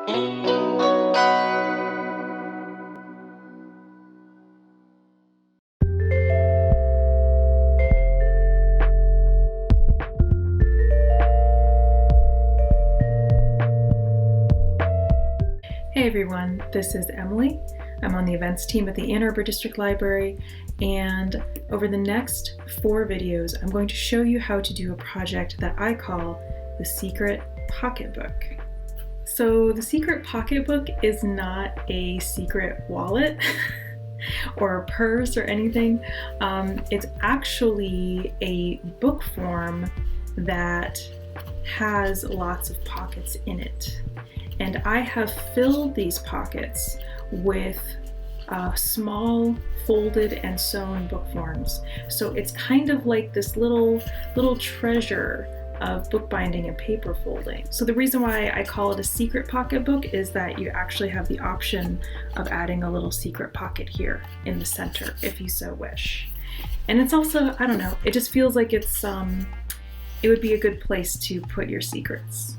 Hey everyone, this is Emily. I'm on the events team at the Ann Arbor District Library, and over the next 4 videos, I'm going to show you how to do a project that I call the Secret Pocketbook. So the Secret Pocketbook is not a secret wallet or a purse or anything. It's actually a book form that has lots of pockets in it. And I have filled these pockets with small folded and sewn book forms. So it's kind of like this little treasure of bookbinding and paper folding. So the reason why I call it a secret pocketbook is that you actually have the option of adding a little secret pocket here in the center if you so wish. And it's also, I don't know, it just feels like it would be a good place to put your secrets.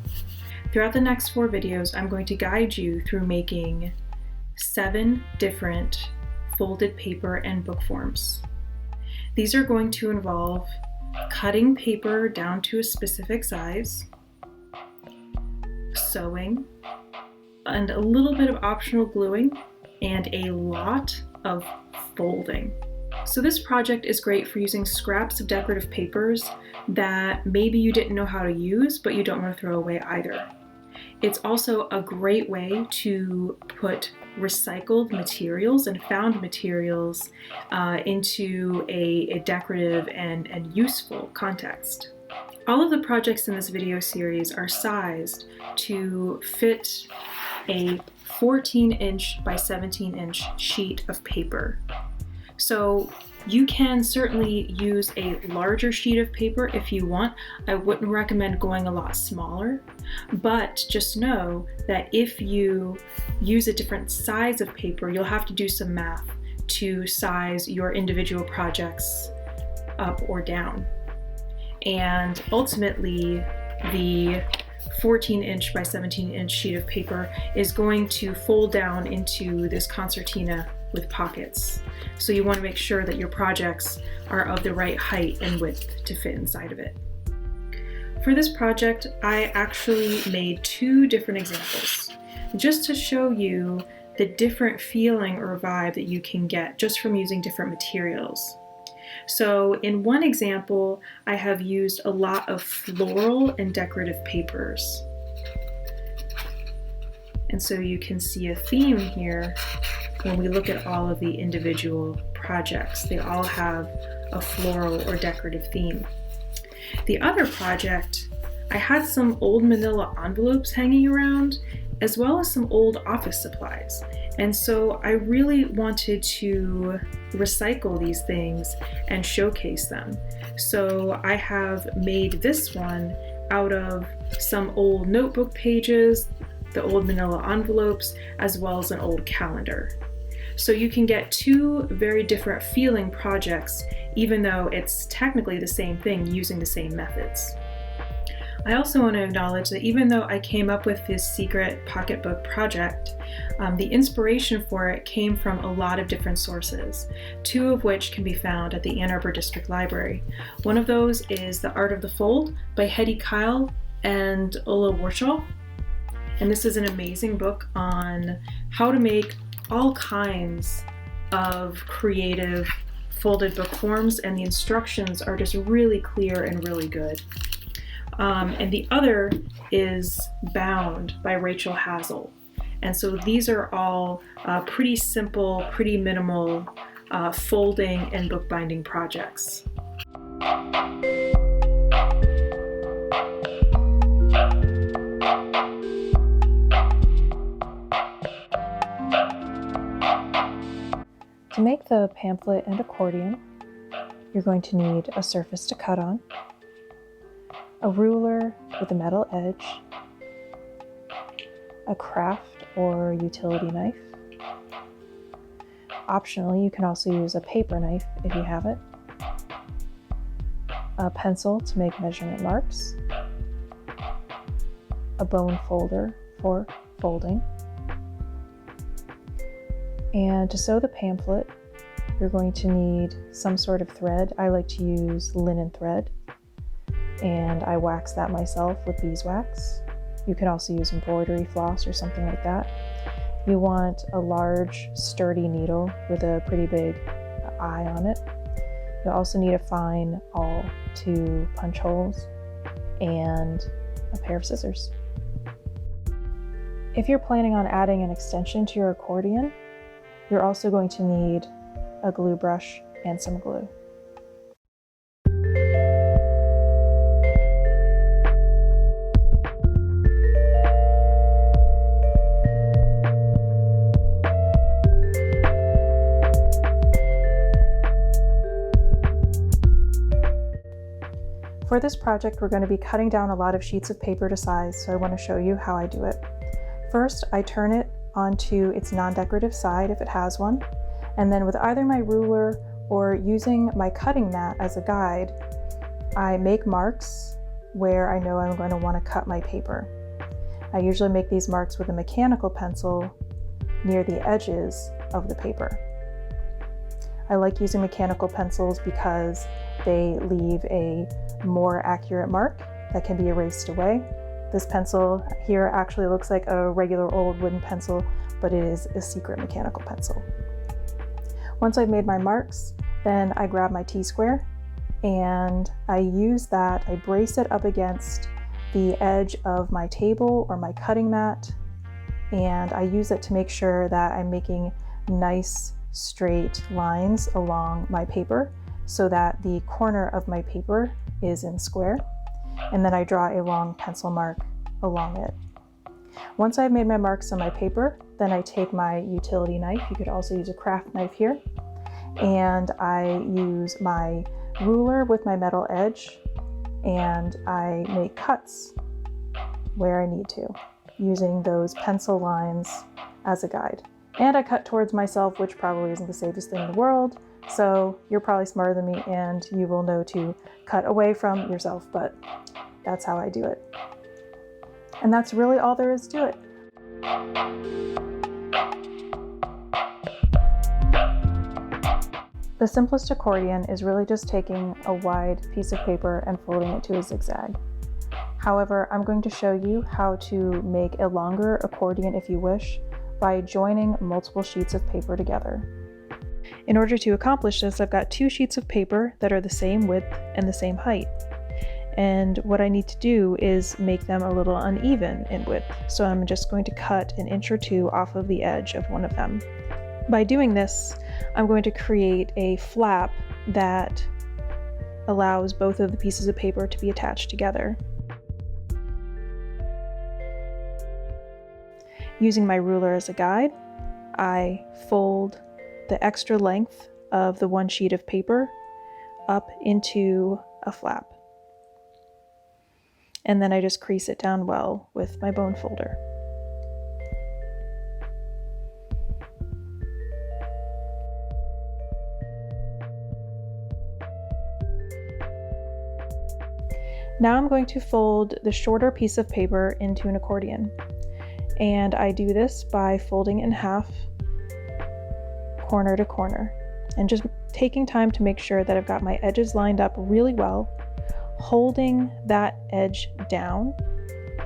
Throughout the next 4 videos, I'm going to guide you through making 7 different folded paper and book forms. These are going to involve cutting paper down to a specific size, sewing, and a little bit of optional gluing, and a lot of folding. So this project is great for using scraps of decorative papers that maybe you didn't know how to use, but you don't want to throw away either. It's also a great way to put recycled materials and found materials into a decorative and useful context. All of the projects in this video series are sized to fit a 14-inch by 17-inch sheet of paper. So you can certainly use a larger sheet of paper if you want. I wouldn't recommend going a lot smaller, but just know that if you use a different size of paper, you'll have to do some math to size your individual projects up or down. And ultimately, the 14-inch by 17-inch sheet of paper is going to fold down into this concertina with pockets. So you want to make sure that your projects are of the right height and width to fit inside of it. For this project, I actually made 2 different examples, just to show you the different feeling or vibe that you can get just from using different materials. So in one example, I have used a lot of floral and decorative papers. And so you can see a theme here when we look at all of the individual projects. They all have a floral or decorative theme. The other project, I had some old manila envelopes hanging around, as well as some old office supplies. And so I really wanted to recycle these things and showcase them. So I have made this one out of some old notebook pages, the old manila envelopes, as well as an old calendar. So you can get 2 very different feeling projects, even though it's technically the same thing using the same methods. I also want to acknowledge that even though I came up with this secret pocketbook project, the inspiration for it came from a lot of different sources, 2 of which can be found at the Ann Arbor District Library. One of those is The Art of the Fold by Hetty Kyle and Ulla Warshall. And this is an amazing book on how to make all kinds of creative folded book forms, and the instructions are just really clear and really good. And the other is Bound by Rachel Hazel. And so these are all pretty simple, pretty minimal folding and bookbinding projects. To make the pamphlet and accordion, you're going to need a surface to cut on, a ruler with a metal edge, a craft or utility knife. Optionally, you can also use a paper knife if you have it, a pencil to make measurement marks, a bone folder for folding. And to sew the pamphlet, you're going to need some sort of thread. I like to use linen thread, and I wax that myself with beeswax. You can also use embroidery floss or something like that. You want a large, sturdy needle with a pretty big eye on it. You'll also need a fine awl to punch holes and a pair of scissors. If you're planning on adding an extension to your accordion, you're also going to need a glue brush and some glue. For this project, we're going to be cutting down a lot of sheets of paper to size, so I want to show you how I do it. First, I turn it onto its non-decorative side if it has one, and then with either my ruler or using my cutting mat as a guide, I make marks where I know I'm going to want to cut my paper. I usually make these marks with a mechanical pencil near the edges of the paper. I like using mechanical pencils because they leave a more accurate mark that can be erased away. This pencil here actually looks like a regular old wooden pencil, but it is a secret mechanical pencil. Once I've made my marks, then I grab my T-square and I use that, I brace it up against the edge of my table or my cutting mat, and I use it to make sure that I'm making nice straight lines along my paper so that the corner of my paper is in square, and then I draw a long pencil mark along it. Once I've made my marks on my paper, then I take my utility knife, you could also use a craft knife here, and I use my ruler with my metal edge, and I make cuts where I need to, using those pencil lines as a guide. And I cut towards myself, which probably isn't the safest thing in the world, so you're probably smarter than me and you will know to cut away from yourself, but that's how I do it. And that's really all there is to it. The simplest accordion is really just taking a wide piece of paper and folding it to a zigzag. However, I'm going to show you how to make a longer accordion if you wish by joining multiple sheets of paper together. In order to accomplish this, I've got 2 sheets of paper that are the same width and the same height. And what I need to do is make them a little uneven in width. So I'm just going to cut an inch or 2 off of the edge of one of them. By doing this, I'm going to create a flap that allows both of the pieces of paper to be attached together. Using my ruler as a guide, I fold the extra length of the one sheet of paper up into a flap. And then I just crease it down well with my bone folder. Now I'm going to fold the shorter piece of paper into an accordion. And I do this by folding in half, corner to corner, and just taking time to make sure that I've got my edges lined up really well, holding that edge down,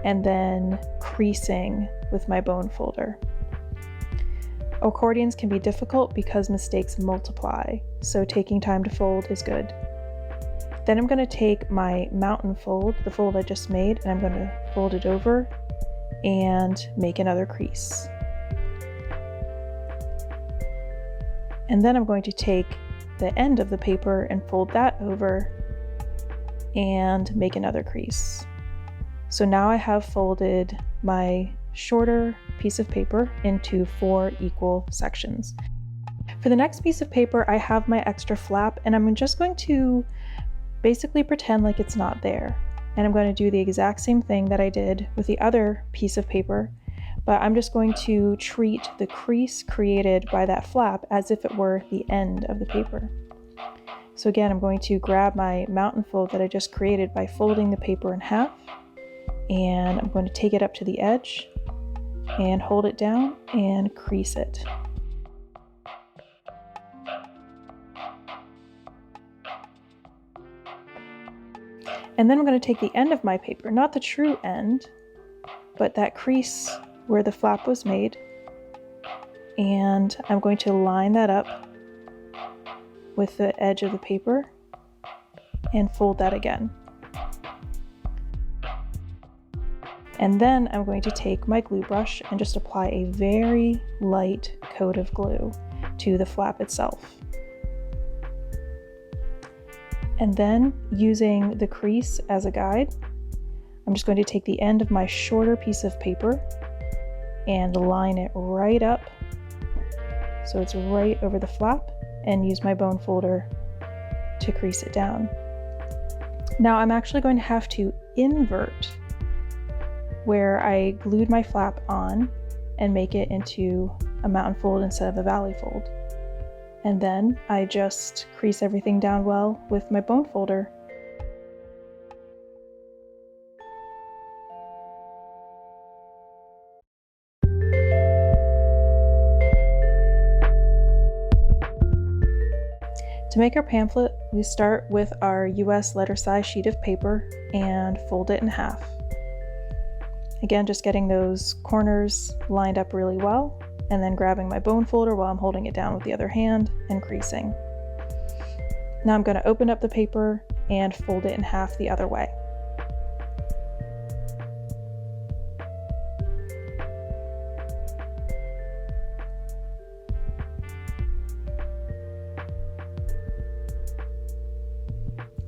and then creasing with my bone folder. Accordions can be difficult because mistakes multiply, so taking time to fold is good. Then I'm going to take my mountain fold, the fold I just made, and I'm going to fold it over and make another crease. And then I'm going to take the end of the paper and fold that over and make another crease. So now I have folded my shorter piece of paper into 4 equal sections. For the next piece of paper, I have my extra flap, and I'm just going to basically pretend like it's not there. And I'm going to do the exact same thing that I did with the other piece of paper, but I'm just going to treat the crease created by that flap as if it were the end of the paper. So again, I'm going to grab my mountain fold that I just created by folding the paper in half, and I'm going to take it up to the edge and hold it down and crease it. And then I'm going to take the end of my paper, not the true end, but that crease where the flap was made, and I'm going to line that up with the edge of the paper and fold that again. And then I'm going to take my glue brush and just apply a very light coat of glue to the flap itself. And then, using the crease as a guide, I'm just going to take the end of my shorter piece of paper and line it right up so it's right over the flap, and use my bone folder to crease it down. Now I'm actually going to have to invert where I glued my flap on and make it into a mountain fold instead of a valley fold. And then I just crease everything down well with my bone folder. To make our pamphlet, we start with our US letter size sheet of paper and fold it in half. Again, just getting those corners lined up really well, and then grabbing my bone folder while I'm holding it down with the other hand and creasing. Now I'm going to open up the paper and fold it in half the other way.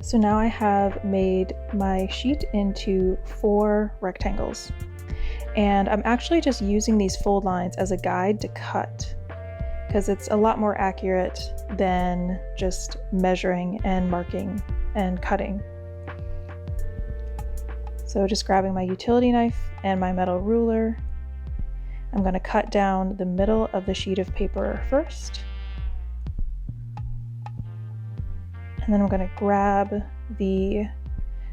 So now I have made my sheet into 4 rectangles, and I'm actually just using these fold lines as a guide to cut, because it's a lot more accurate than just measuring and marking and cutting. So just grabbing my utility knife and my metal ruler, I'm going to cut down the middle of the sheet of paper first. And then I'm going to grab the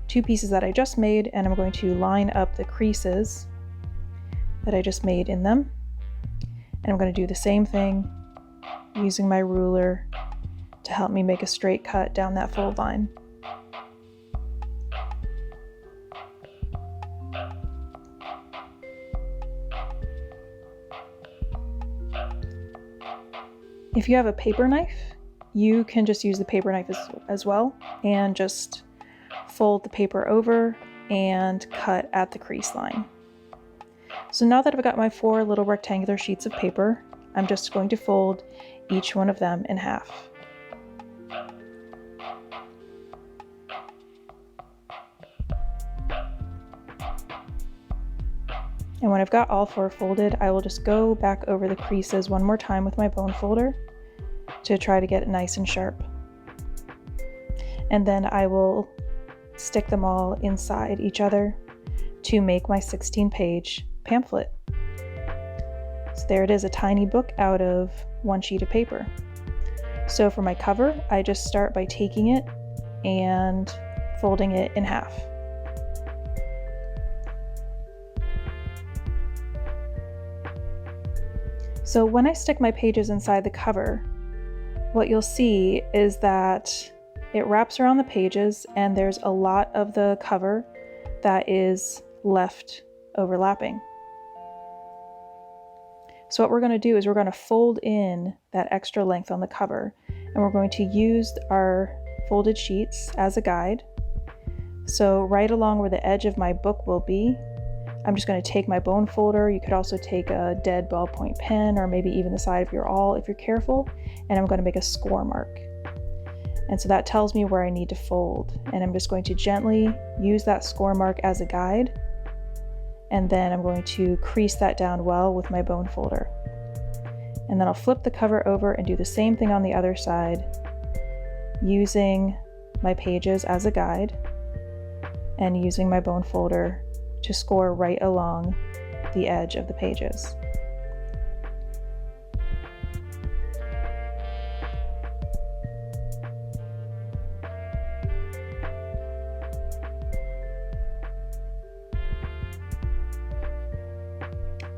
2 pieces that I just made, and I'm going to line up the creases that I just made in them. And I'm going to do the same thing using my ruler to help me make a straight cut down that fold line. If you have a paper knife, you can just use the paper knife as well, and just fold the paper over and cut at the crease line. So now that I've got my 4 little rectangular sheets of paper, I'm just going to fold each one of them in half. And when I've got all 4 folded, I will just go back over the creases one more time with my bone folder to try to get it nice and sharp. And then I will stick them all inside each other to make my 16-page pamphlet. So there it is, a tiny book out of 1 sheet of paper. So for my cover, I just start by taking it and folding it in half. So when I stick my pages inside the cover, what you'll see is that it wraps around the pages, and there's a lot of the cover that is left overlapping. So what we're going to do is we're going to fold in that extra length on the cover, and we're going to use our folded sheets as a guide. So right along where the edge of my book will be, I'm just going to take my bone folder. You could also take a dead ballpoint pen, or maybe even the side of your awl if you're careful, and I'm going to make a score mark. And so that tells me where I need to fold, and I'm just going to gently use that score mark as a guide, and then I'm going to crease that down well with my bone folder. And then I'll flip the cover over and do the same thing on the other side, using my pages as a guide and using my bone folder to score right along the edge of the pages.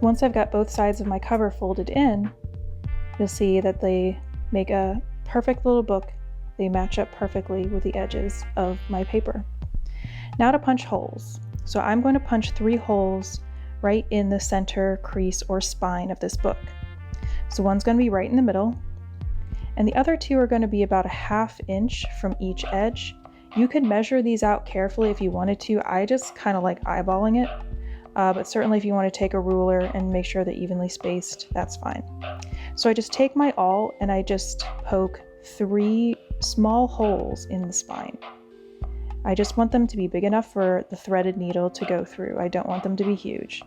Once I've got both sides of my cover folded in, you'll see that they make a perfect little book. They match up perfectly with the edges of my paper. Now to punch holes. So I'm going to punch 3 holes right in the center crease or spine of this book. So one's going to be right in the middle, and the other 2 are going to be about a 1/2 inch from each edge. You could measure these out carefully if you wanted to. I just kind of like eyeballing it, but certainly if you want to take a ruler and make sure they're evenly spaced, that's fine. So I just take my awl and I just poke 3 small holes in the spine. I just want them to be big enough for the threaded needle to go through. I don't want them to be huge.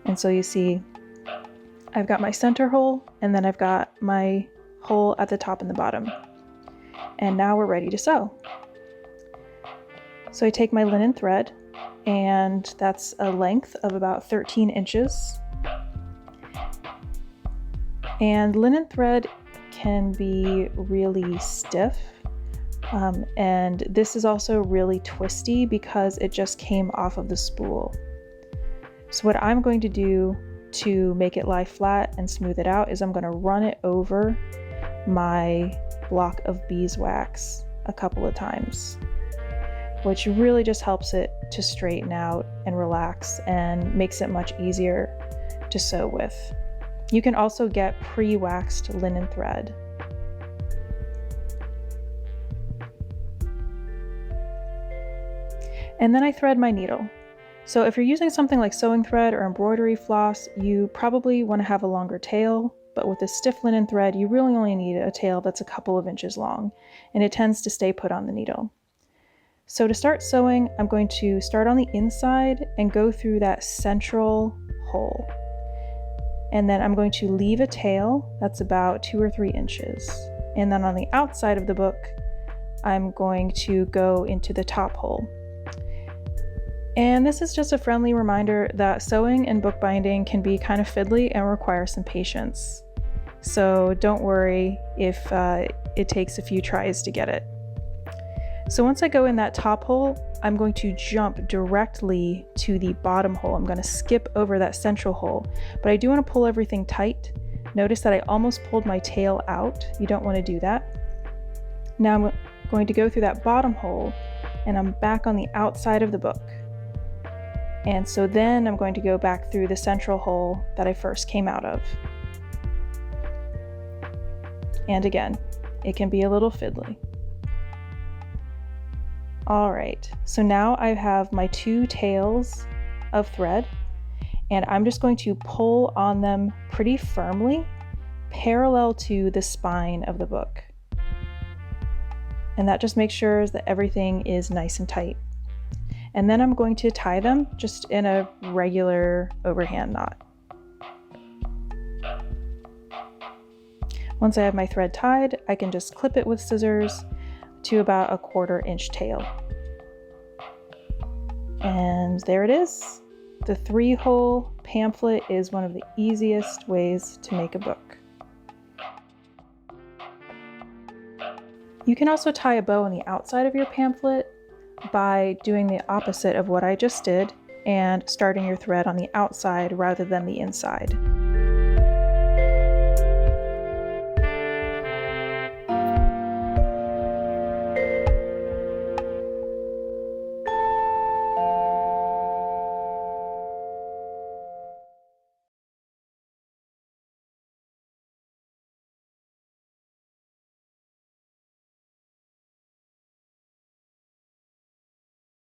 And so you see, I've got my center hole, and then I've got my hole at the top and the bottom. And now we're ready to sew. So I take my linen thread, and that's a length of about 13 inches. And linen thread can be really stiff. And this is also really twisty because it just came off of the spool. So what I'm going to do to make it lie flat and smooth it out is I'm going to run it over my block of beeswax a couple of times, which really just helps it to straighten out and relax and makes it much easier to sew with. You can also get pre-waxed linen thread. And then I thread my needle. So if you're using something like sewing thread or embroidery floss, you probably want to have a longer tail, but with a stiff linen thread, you really only need a tail that's a couple of inches long, and it tends to stay put on the needle. So to start sewing, I'm going to start on the inside and go through that central hole. And then I'm going to leave a tail that's about 2 or 3 inches. And then on the outside of the book, I'm going to go into the top hole. And this is just a friendly reminder that sewing and bookbinding can be kind of fiddly and require some patience. So don't worry if it takes a few tries to get it. So once I go in that top hole, I'm going to jump directly to the bottom hole. I'm going to skip over that central hole, but I do want to pull everything tight. Notice that I almost pulled my tail out. You don't want to do that. Now I'm going to go through that bottom hole, and I'm back on the outside of the book. And so then I'm going to go back through the central hole that I first came out of. And again, it can be a little fiddly. All right, so now I have my 2 tails of thread, and I'm just going to pull on them pretty firmly, parallel to the spine of the book. And that just makes sure that everything is nice and tight. And then I'm going to tie them just in a regular overhand knot. Once I have my thread tied, I can just clip it with scissors to about a 1/4 inch tail. And there it is. The 3-hole pamphlet is one of the easiest ways to make a book. You can also tie a bow on the outside of your pamphlet by doing the opposite of what I just did and starting your thread on the outside rather than the inside.